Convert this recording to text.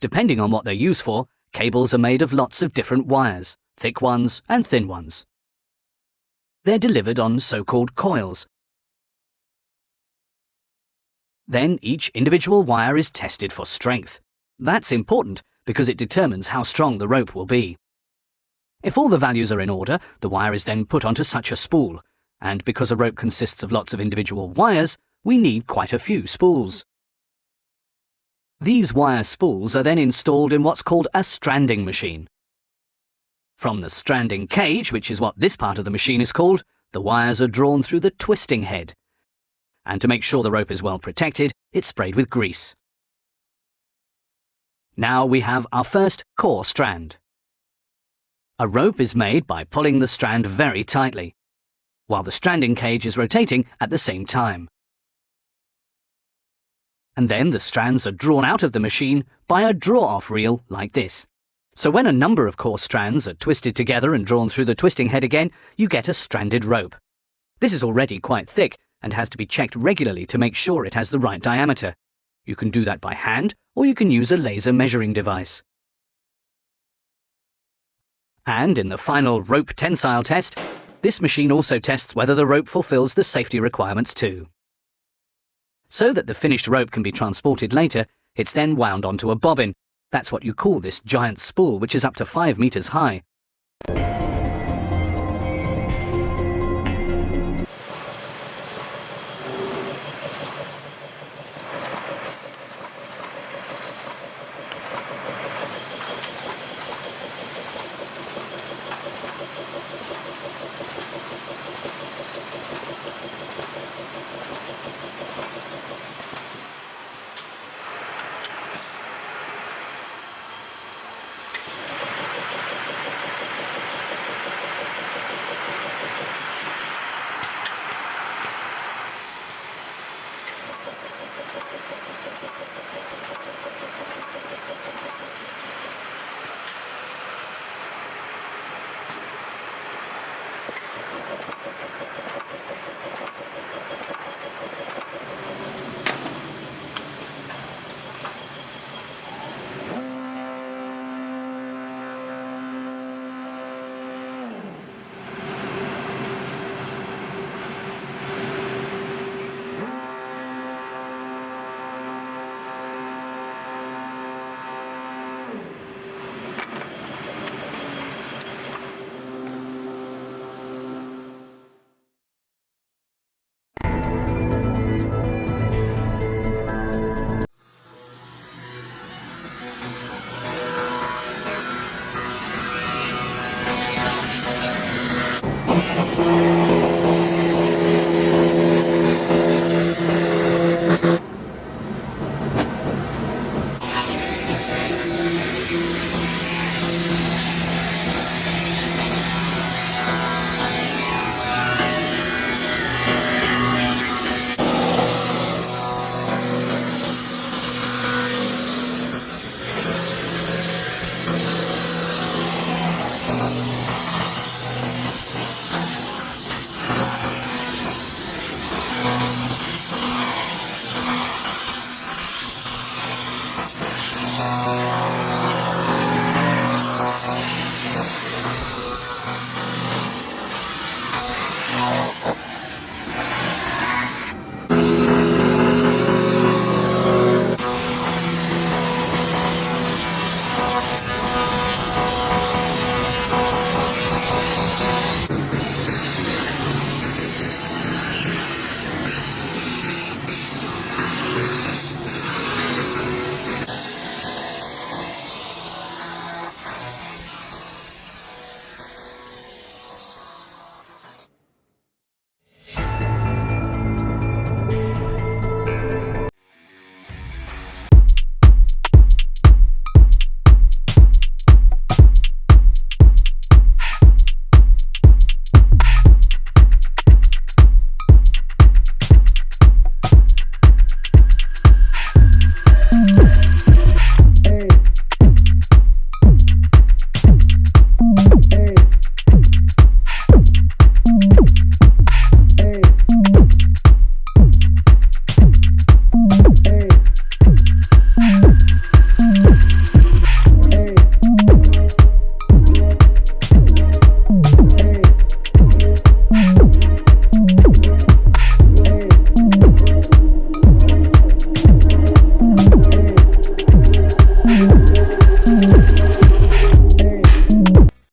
Depending on what they're used for, cables are made of lots of different wires, thick ones and thin ones. They're delivered on so-called coils. Then each individual wire is tested for strength. That's important because it determines how strong the rope will be. If all the values are in order, the wire is then put onto such a spool, and because a rope consists of lots of individual wires, we need quite a few spools. These wire spools are then installed in what's called a stranding machine. From the stranding cage, which is what this part of the machine is called, the wires are drawn through the twisting head. And to make sure the rope is well protected, it's sprayed with grease. Now we have our first core strand. A rope is made by pulling the strand very tightly, while the stranding cage is rotating at the same time. And then the strands are drawn out of the machine by a draw-off reel like this. So when a number of core strands are twisted together and drawn through the twisting head again, you get a stranded rope. This is already quite thick and has to be checked regularly to make sure it has the right diameter. You can do that by hand, or you can use a laser measuring device. And in the final rope tensile test, this machine also tests whether the rope fulfills the safety requirements too. So that the finished rope can be transported later, it's then wound onto a bobbin. That's what you call this giant spool, which is up to 5 meters high.